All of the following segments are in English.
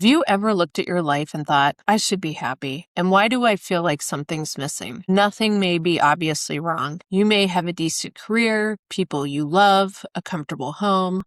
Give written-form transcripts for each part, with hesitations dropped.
Have you ever looked at your life and thought, I should be happy, and why do I feel like something's missing? Nothing may be obviously wrong. You may have a decent career, people you love, a comfortable home,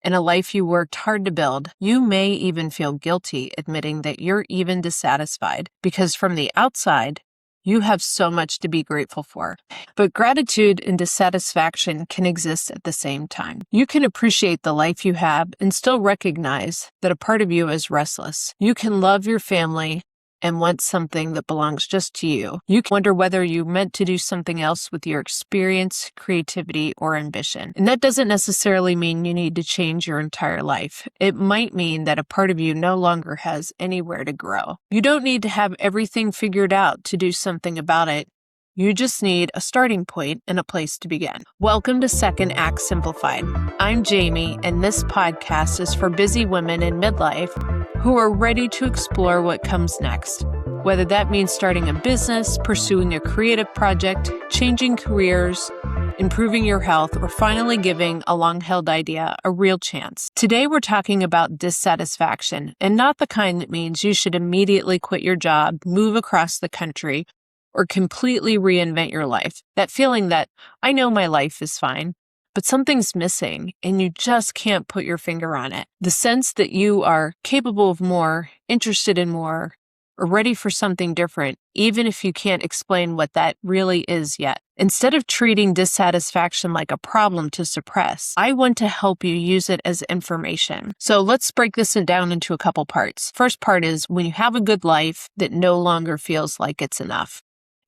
and a life you worked hard to build. You may even feel guilty admitting that you're even dissatisfied, because from the outside, you have so much to be grateful for. But gratitude and dissatisfaction can exist at the same time. You can appreciate the life you have and still recognize that a part of you is restless. You can love your family and want something that belongs just to you. You can wonder whether you meant to do something else with your experience, creativity, or ambition. And that doesn't necessarily mean you need to change your entire life. It might mean that a part of you no longer has anywhere to grow. You don't need to have everything figured out to do something about it. You just need a starting point and a place to begin. Welcome to Second Act Simplified. I'm Jamie, and this podcast is for busy women in midlife who are ready to explore what comes next. Whether that means starting a business, pursuing a creative project, changing careers, improving your health, or finally giving a long-held idea a real chance. Today we're talking about dissatisfaction, and not the kind that means you should immediately quit your job, move across the country, or completely reinvent your life. That feeling that, I know my life is fine, but something's missing and you just can't put your finger on it. The sense that you are capable of more, interested in more, or ready for something different, even if you can't explain what that really is yet. Instead of treating dissatisfaction like a problem to suppress, I want to help you use it as information. So let's break this down into a couple parts. First part is when you have a good life that no longer feels like it's enough.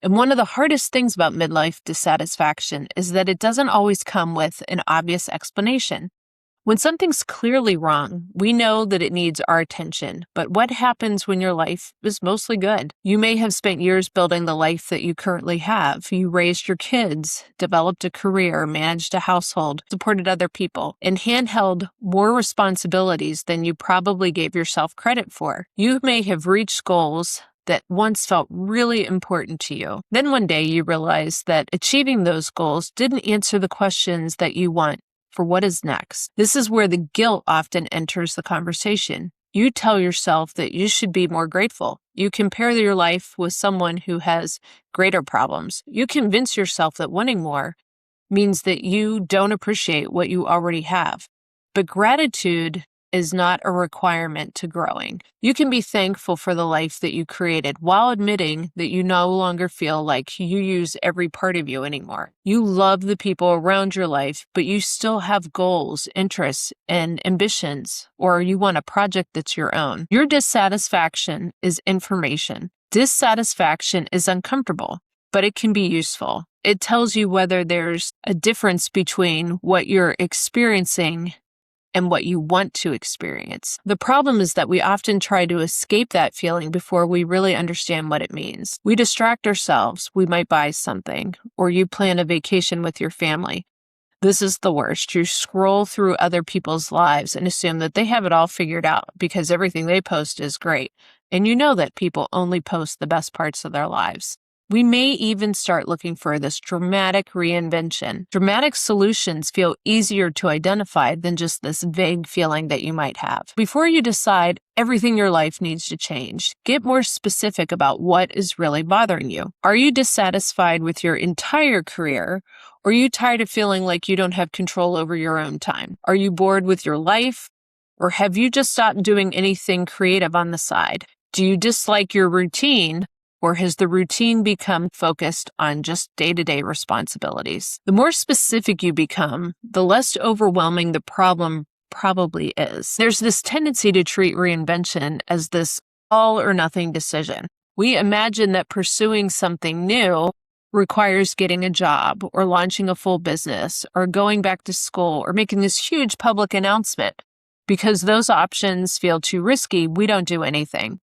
And one of the hardest things about midlife dissatisfaction is that it doesn't always come with an obvious explanation. When something's clearly wrong, we know that it needs our attention. But what happens when your life is mostly good? You may have spent years building the life that you currently have. You raised your kids, developed a career, managed a household, supported other people, and handheld more responsibilities than you probably gave yourself credit for. You may have reached goals that once felt really important to you. Then one day you realize that achieving those goals didn't answer the questions that you want for what is next. This is where the guilt often enters the conversation. You tell yourself that you should be more grateful. You compare your life with someone who has greater problems. You convince yourself that wanting more means that you don't appreciate what you already have. But gratitude is not a requirement to growing. You can be thankful for the life that you created while admitting that you no longer feel like you use every part of you anymore. You love the people around your life, but you still have goals, interests, and ambitions, or you want a project that's your own. Your dissatisfaction is information. Dissatisfaction is uncomfortable, but it can be useful. It tells you whether there's a difference between what you're experiencing and what you want to experience. The problem is that we often try to escape that feeling before we really understand what it means. We distract ourselves. We might buy something, or you plan a vacation with your family. This is the worst. You scroll through other people's lives and assume that they have it all figured out because everything they post is great. And you know that people only post the best parts of their lives. We may even start looking for this dramatic reinvention. Dramatic solutions feel easier to identify than just this vague feeling that you might have. Before you decide everything in your life needs to change, get more specific about what is really bothering you. Are you dissatisfied with your entire career? Or are you tired of feeling like you don't have control over your own time? Are you bored with your life? Or have you just stopped doing anything creative on the side? Do you dislike your routine? Or has the routine become focused on just day-to-day responsibilities? The more specific you become, the less overwhelming the problem probably is. There's this tendency to treat reinvention as this all-or-nothing decision. We imagine that pursuing something new requires getting a job or launching a full business or going back to school or making this huge public announcement. Because those options feel too risky, we don't do anything.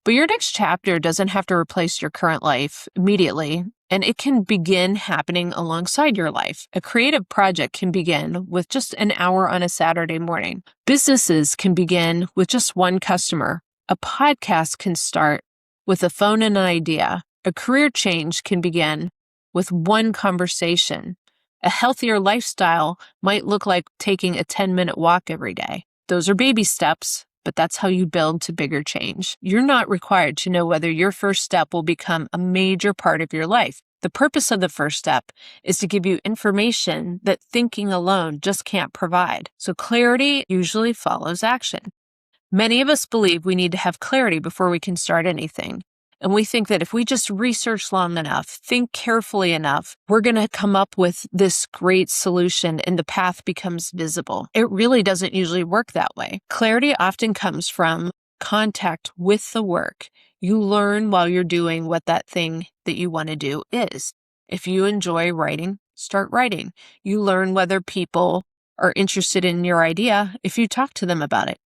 But your next chapter doesn't have to replace your current life immediately, and it can begin happening alongside your life. A creative project can begin with just an hour on a Saturday morning. Businesses can begin with just one customer. A podcast can start with a phone and an idea. A career change can begin with one conversation. A healthier lifestyle might look like taking a 10-minute walk every day. Those are baby steps, but that's how you build to bigger change. You're not required to know whether your first step will become a major part of your life. The purpose of the first step is to give you information that thinking alone just can't provide. So clarity usually follows action. Many of us believe we need to have clarity before we can start anything. And we think that if we just research long enough, think carefully enough, we're going to come up with this great solution and the path becomes visible. It really doesn't usually work that way. Clarity often comes from contact with the work. You learn while you're doing what that thing that you want to do is. If you enjoy writing, start writing. You learn whether people are interested in your idea if you talk to them about it.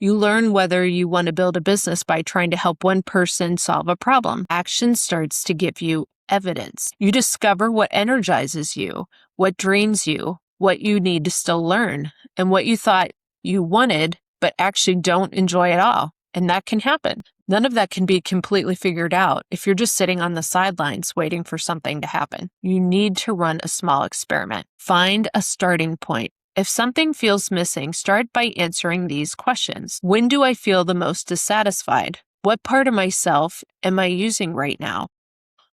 You learn whether you want to build a business by trying to help one person solve a problem. Action starts to give you evidence. You discover what energizes you, what drains you, what you need to still learn, and what you thought you wanted, but actually don't enjoy at all. And that can happen. None of that can be completely figured out if you're just sitting on the sidelines waiting for something to happen. You need to run a small experiment. Find a starting point. If something feels missing, start by answering these questions. When do I feel the most dissatisfied? What part of myself am I using right now?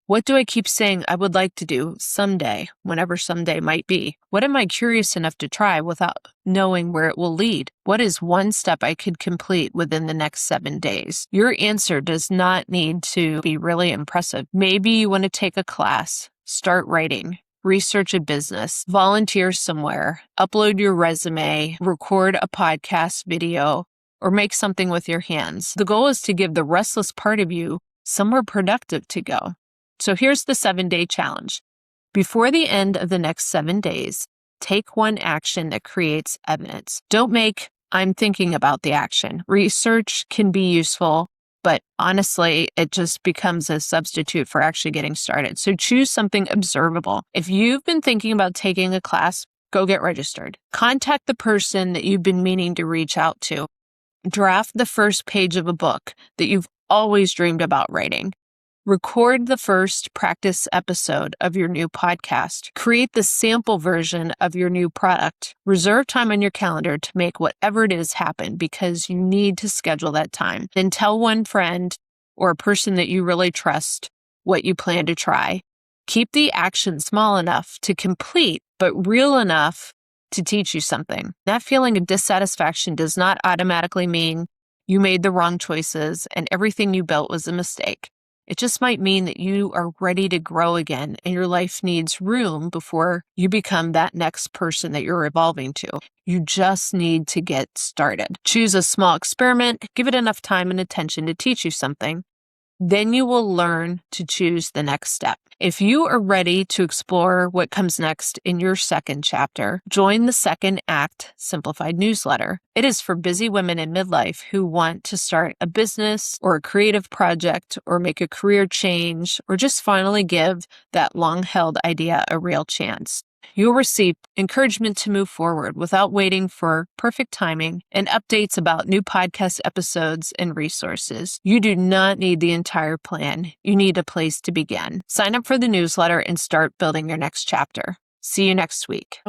What do I keep saying I would like to do someday, whenever someday might be? What am I curious enough to try without knowing where it will lead? What is one step I could complete within the next 7 days? Your answer does not need to be really impressive. Maybe you want to take a class, start writing, research a business, volunteer somewhere, upload your resume, record a podcast video, or make something with your hands. The goal is to give the restless part of you somewhere productive to go. So here's the 7-day challenge. Before the end of the next 7 days, take one action that creates evidence. Don't make, I'm thinking about the action. Research can be useful, but honestly, it just becomes a substitute for actually getting started. So choose something observable. If you've been thinking about taking a class, go get registered. Contact the person that you've been meaning to reach out to. Draft the first page of a book that you've always dreamed about writing. Record the first practice episode of your new podcast. Create the sample version of your new product. Reserve time on your calendar to make whatever it is happen because you need to schedule that time. Then tell one friend or a person that you really trust what you plan to try. Keep the action small enough to complete, but real enough to teach you something. That feeling of dissatisfaction does not automatically mean you made the wrong choices and everything you built was a mistake. It just might mean that you are ready to grow again and your life needs room before you become that next person that you're evolving to. You just need to get started. Choose a small experiment, give it enough time and attention to teach you something. Then you will learn to choose the next step. If you are ready to explore what comes next in your second chapter, join the Second Act Simplified newsletter. It is for busy women in midlife who want to start a business or a creative project or make a career change or just finally give that long-held idea a real chance. You'll receive encouragement to move forward without waiting for perfect timing and updates about new podcast episodes and resources. You do not need the entire plan. You need a place to begin. Sign up for the newsletter and start building your next chapter. See you next week.